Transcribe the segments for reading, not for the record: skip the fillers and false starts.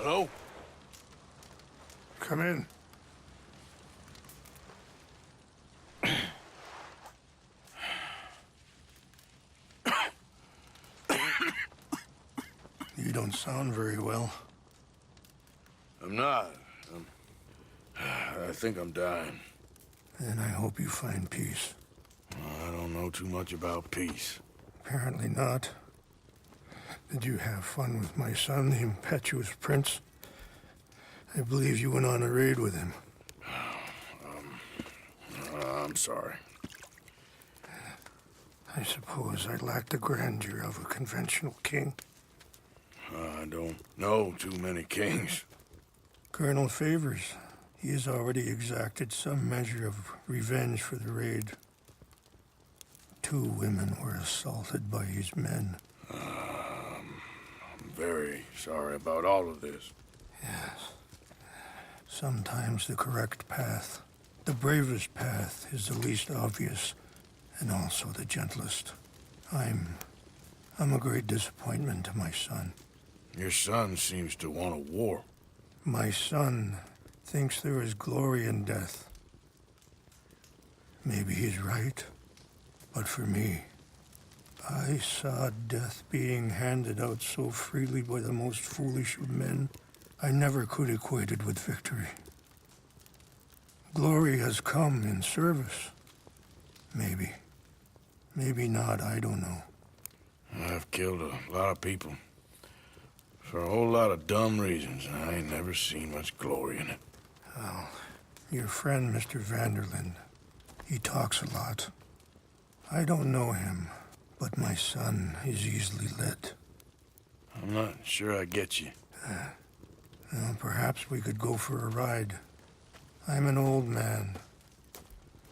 Hello? Come in. You don't sound very well. I'm not. I think I'm dying. And I hope you find peace. I don't know too much about peace. Apparently not. Did you have fun with my son, the impetuous prince? I believe you went on a raid with him. I'm sorry. I suppose I lacked the grandeur of a conventional king. I don't know too many kings. Colonel Favors, he has already exacted some measure of revenge for the raid. 2 women were assaulted by his men. I'm very sorry about all of this. Yes. Sometimes the correct path, the bravest path, is the least obvious and also the gentlest. I'm a great disappointment to my son. Your son seems to want a war. My son thinks there is glory in death. Maybe he's right, but for me, I saw death being handed out so freely by the most foolish of men, I never could equate it with victory. Glory has come in service. Maybe. Maybe not, I don't know. I've killed a lot of people. For a whole lot of dumb reasons, and I ain't never seen much glory in it. Well, your friend, Mr. Vanderlyn, he talks a lot. I don't know him, but my son is easily led. I'm not sure I get you. Well, perhaps we could go for a ride. I'm an old man.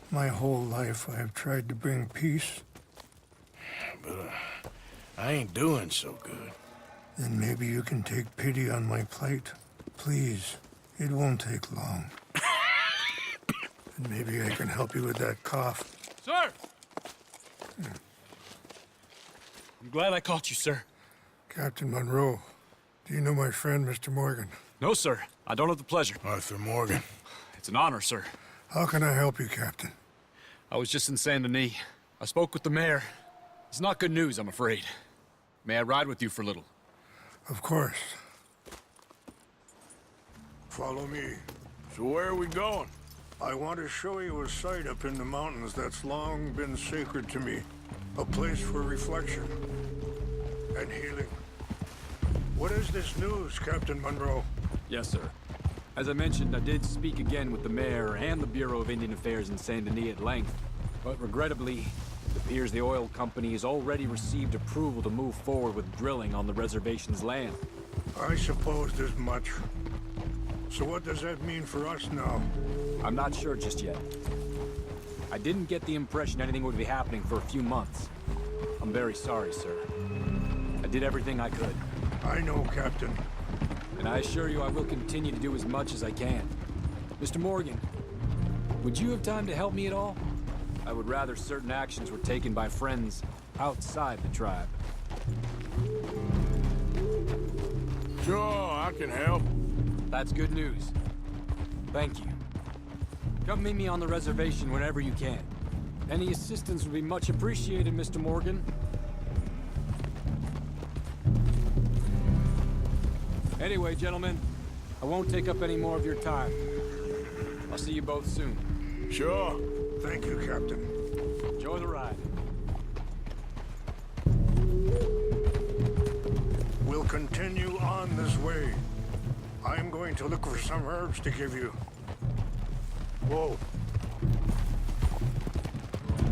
My whole life I have tried to bring peace. But I ain't doing so good. Then maybe you can take pity on my plight. Please, it won't take long. And maybe I can help you with that cough. Sir! I'm glad I caught you, sir. Captain Monroe, do you know my friend, Mr. Morgan? No, sir. I don't have the pleasure. Arthur Morgan. It's an honor, sir. How can I help you, Captain? I was just in Saint Denis. I spoke with the mayor. It's not good news, I'm afraid. May I ride with you for a little? Of course. Follow me. So where are we going? I want to show you a site up in the mountains that's long been sacred to me. A place for reflection and healing. What is this news, Captain Monroe? Yes, sir. As I mentioned, I did speak again with the mayor and the Bureau of Indian Affairs in Saint Denis at length. But regrettably, it appears the oil company has already received approval to move forward with drilling on the reservation's land. I supposed as much. So what does that mean for us now? I'm not sure just yet. I didn't get the impression anything would be happening for a few months. I'm very sorry, sir. I did everything I could. I know, Captain. And I assure you I will continue to do as much as I can. Mr. Morgan, would you have time to help me at all? I would rather certain actions were taken by friends outside the tribe. Sure, I can help. That's good news. Thank you. Come meet me on the reservation whenever you can. Any assistance would be much appreciated, Mr. Morgan. Anyway, gentlemen, I won't take up any more of your time. I'll see you both soon. Sure. Thank you, Captain. Enjoy the ride. We'll continue on this way. I'm going to look for some herbs to give you. Whoa.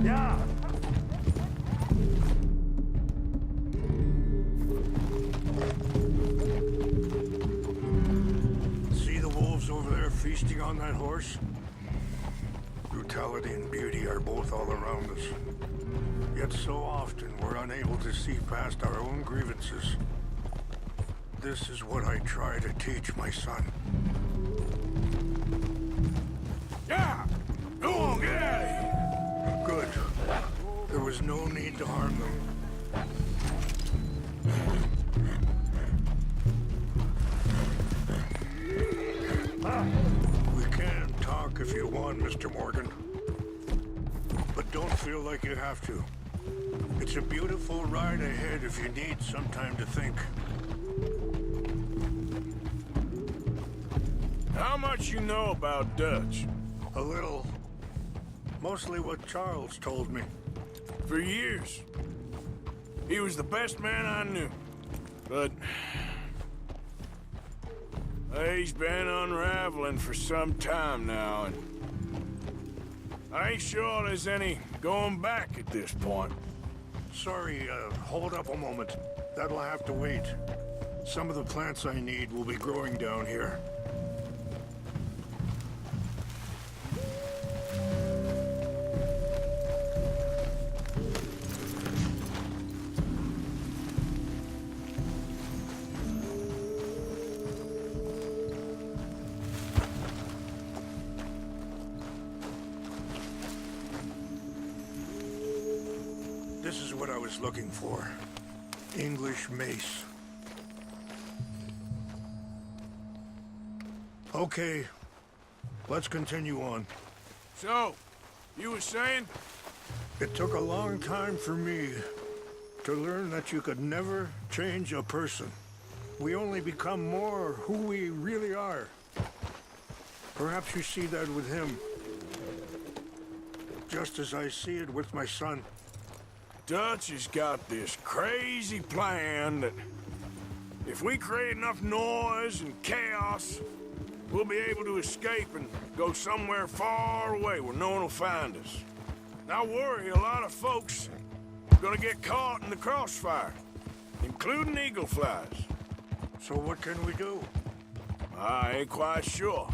Yeah! See the wolves over there feasting on that horse? Brutality and beauty are both all around us. Yet so often we're unable to see past our own grievances. This is what I try to teach my son. Yeah! Go on, get out of here! Good. There was no need to harm them. talk if you want, Mr. Morgan. But don't feel like you have to. It's a beautiful ride ahead if you need some time to think. How much you know about Dutch? A little. Mostly what Charles told me. For years. He was the best man I knew. But he's been unraveling for some time now, and I ain't sure there's any going back at this point. Sorry, hold up a moment. That'll have to wait. Some of the plants I need will be growing down here. This is what I was looking for. English mace. Okay, let's continue on. So, you were saying? It took a long time for me to learn that you could never change a person. We only become more who we really are. Perhaps you see that with him. Just as I see it with my son. Dutch has got this crazy plan that if we create enough noise and chaos, we'll be able to escape and go somewhere far away where no one will find us. I worry a lot of folks are gonna get caught in the crossfire, including eagle flies. So what can we do? I ain't quite sure.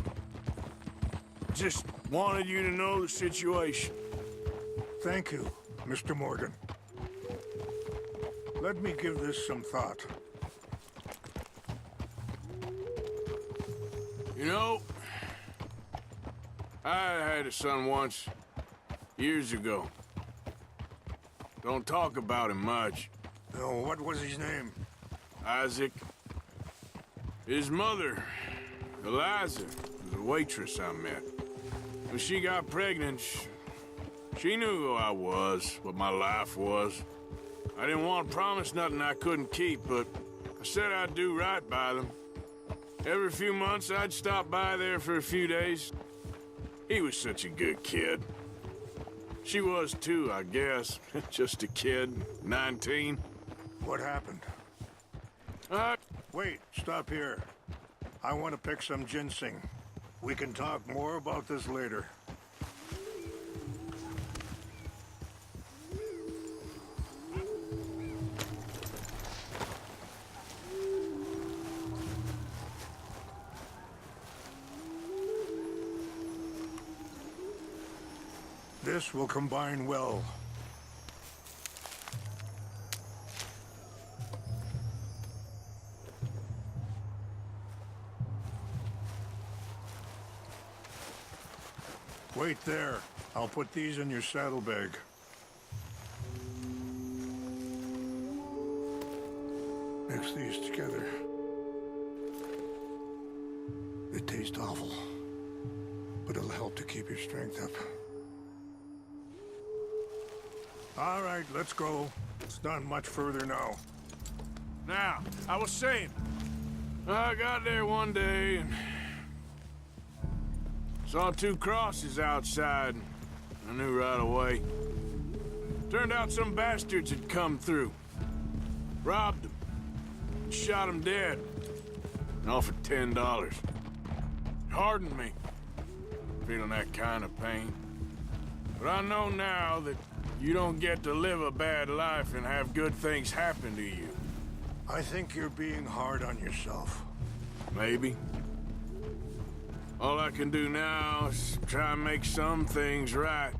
Just wanted you to know the situation. Thank you, Mr. Morgan. Let me give this some thought. You know, I had a son once, years ago. Don't talk about him much. Oh, what was his name? Isaac. His mother, Eliza, was a waitress I met. When she got pregnant, she knew who I was, what my life was. I didn't want to promise nothing I couldn't keep, but I said I'd do right by them. Every few months, I'd stop by there for a few days. He was such a good kid. She was too, I guess. Just a kid, 19. What happened? Wait, stop here. I want to pick some ginseng. We can talk more about this later. This will combine well. Wait there. I'll put these in your saddlebag. Mix these together. They taste awful, but it'll help to keep your strength up. All right, let's go. It's not much further now. Now, I was saying, I got there one day and saw two crosses outside. I knew right away. Turned out some bastards had come through. Robbed them. And shot them dead. And offered $10. Hardened me. Feeling that kind of pain. But I know now that you don't get to live a bad life and have good things happen to you. I think you're being hard on yourself. Maybe. All I can do now is try and make some things right.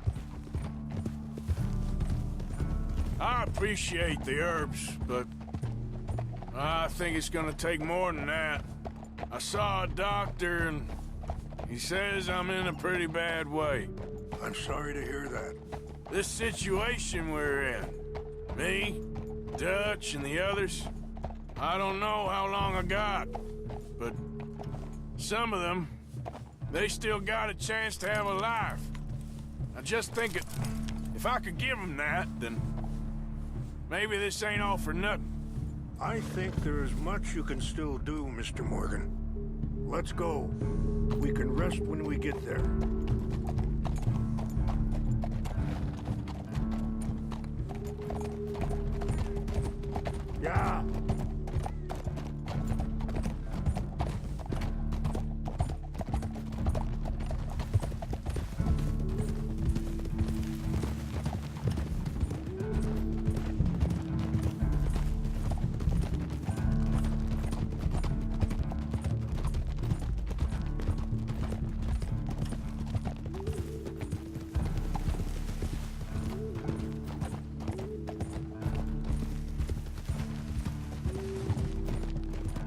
I appreciate the herbs, but I think it's gonna take more than that. I saw a doctor and he says I'm in a pretty bad way. I'm sorry to hear that. This situation we're in, me, Dutch, and the others, I don't know how long I got, but some of them, They still got a chance to have a life. I just think if I could give them that, then maybe this ain't all for nothing. I think there is much you can still do, Mr. Morgan. Let's go. We can rest when we get there. Yeah.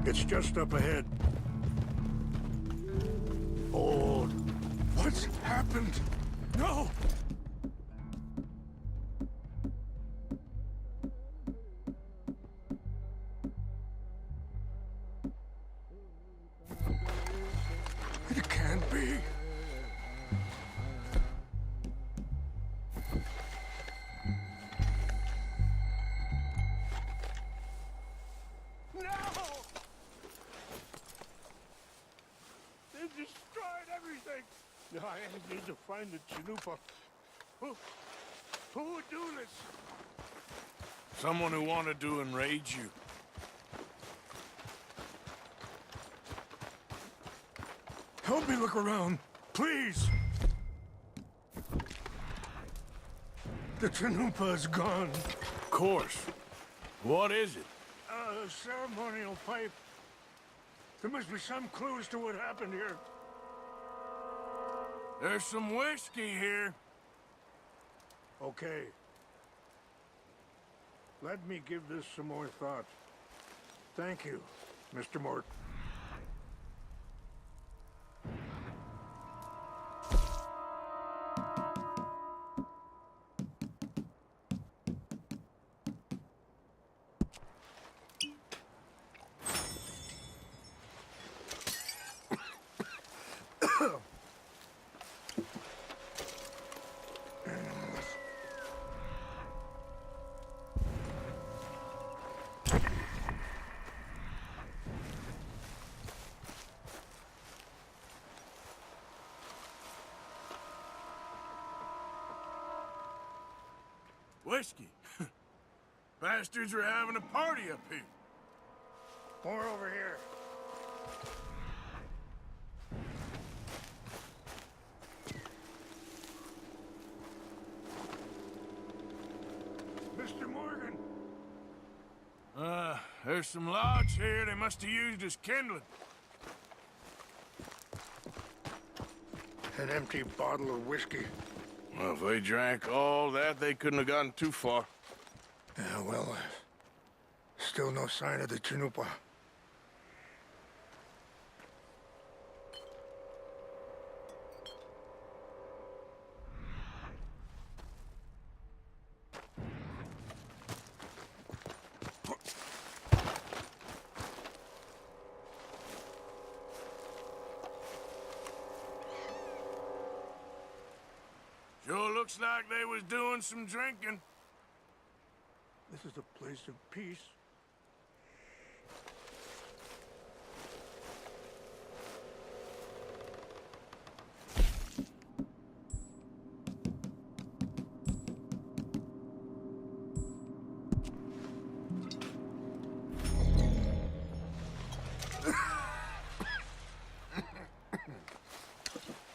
It's just up ahead. Hold. What's happened? No! It can't be. They destroyed everything. I need to find the Chanupa. Who would do this? Someone who wanted to enrage you. Help me look around, please. The Chanupa is gone. Of course. What is it? A ceremonial pipe. There must be some clues to what happened here. There's some whiskey here. Okay. Let me give this some more thought. Thank you, Mr. Mort. Whiskey? Bastards are having a party up here. More over here. Mr. Morgan. There's some logs here they must have used as kindling. An empty bottle of whiskey. Well, if they drank all that, they couldn't have gotten too far. Yeah, well, still no sign of the Chanupa. Sure looks like they was doing some drinking. This is a place of peace.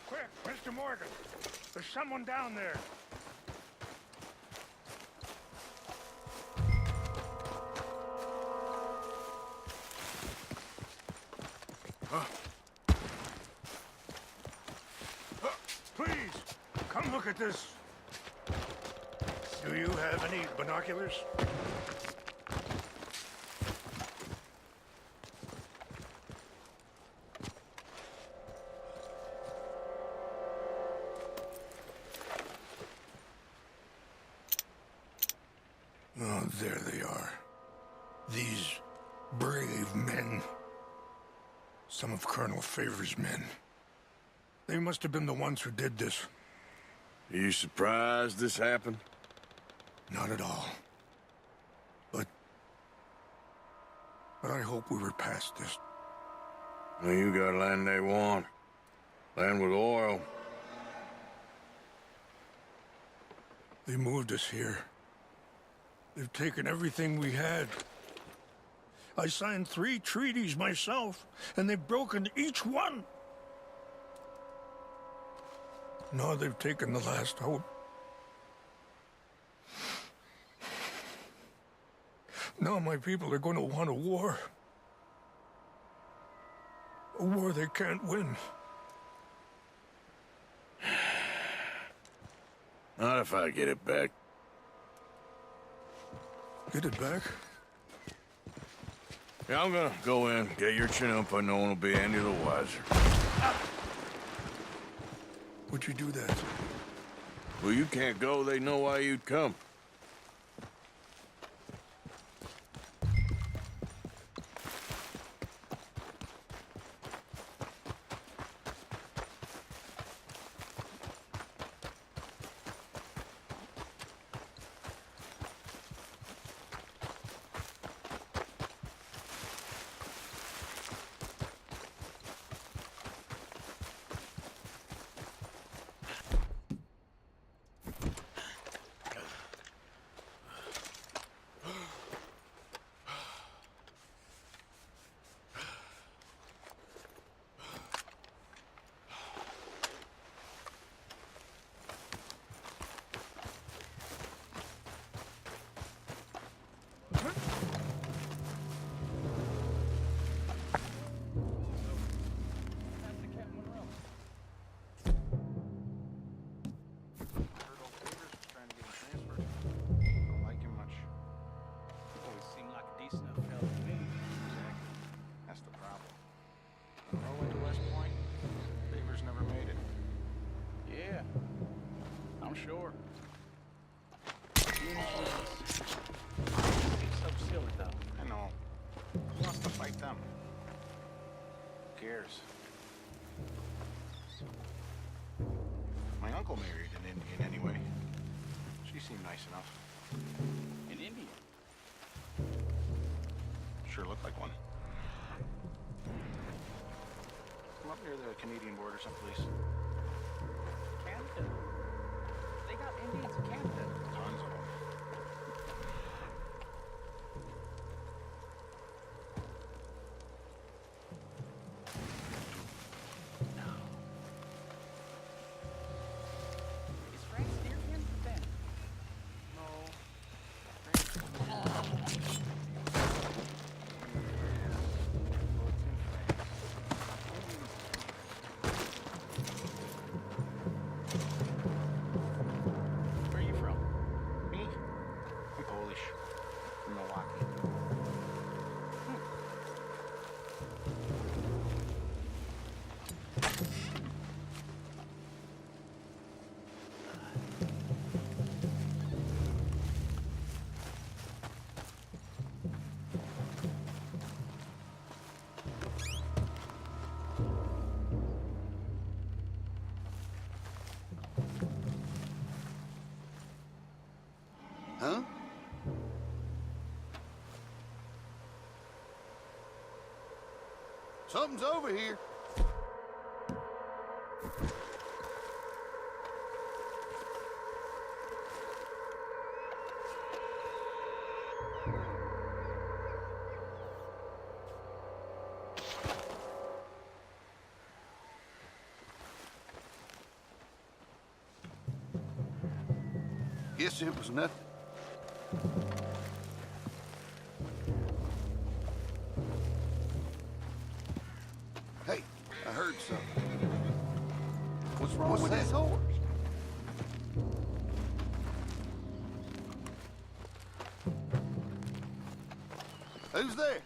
Quick, Mr. Morgan. There's someone down there. Please, come look at this. Do you have any binoculars? Oh, there they are. These brave men. Some of Colonel Favor's men. They must have been the ones who did this. Are you surprised this happened? Not at all. But I hope we were past this. Well, you got land they want. Land with oil. They moved us here. They've taken everything we had. I signed 3 treaties myself, and they've broken each one. Now they've taken the last hope. Now my people are going to want a war. A war they can't win. Not if I get it back. Get it back? Yeah, I'm gonna go in, get your Chinook, but no one will be any the wiser. Would you do that? Well, you can't go, they know why you'd come. Sure. He's so silly, though. I know. Who wants to fight them? Who cares? My uncle married an Indian anyway. She seemed nice enough. An Indian? Sure looked like one. From up near the Canadian border someplace. Canada? They got Indians in Canada. Tons of them. Is France near him? Ben? Where are you from? Me? I'm Polish. From Milwaukee. Huh? Something's over here. Guess it was nothing. Hey, I heard something. What's wrong with this horse? Who's there?